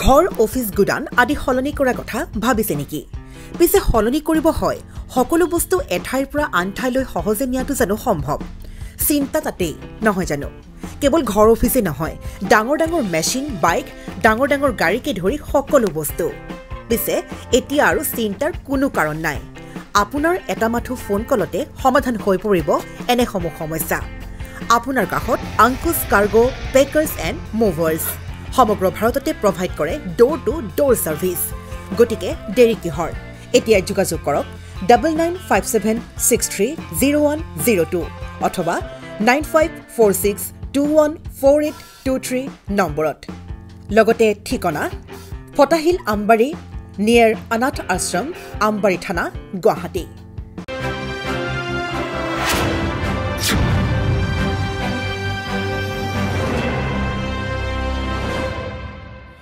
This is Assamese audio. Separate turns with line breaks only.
ঘৰ অফিস গুদান আদি সলনি কৰা কথা ভাবিছে নেকি পিছে সলনি কৰিব হয় সকলো বস্তু এঠাইৰ পৰা আন ঠাইলৈ সহজে নিয়াটো জানো সম্ভৱ চিন্তা তাতেই নহয় জানো কেৱল ঘৰ অফিসে নহয় ডাঙৰ ডাঙৰ মেচিন বাইক ডাঙৰ ডাঙৰ গাড়ীকে ধৰি সকলো বস্তু পিছে এতিয়া আৰু চিন্তাৰ কোনো কাৰণ নাই আপোনাৰ এটা মাথো ফোন কলতে সমাধান হৈ পৰিব এনে সমস্যা আপোনাৰ কাষত আংকুশ কাৰ্গো পেকাৰ্ছ এণ্ড মুভাৰ্ছ সমগ্ৰ ভাৰততে প্ৰভাইড কৰে ডোৰ টু ডোৰ সাৰ্ভিস গতিকে দেৰি কিহৰ এতিয়া যোগাযোগ কৰক 9957630102 অথবা 9546214823 নম্বৰত লগতে ঠিকনা ফটাহিল আমবাৰী নিয়াৰ অনাথ আশ্ৰম আমবাৰী থানা গুৱাহাটী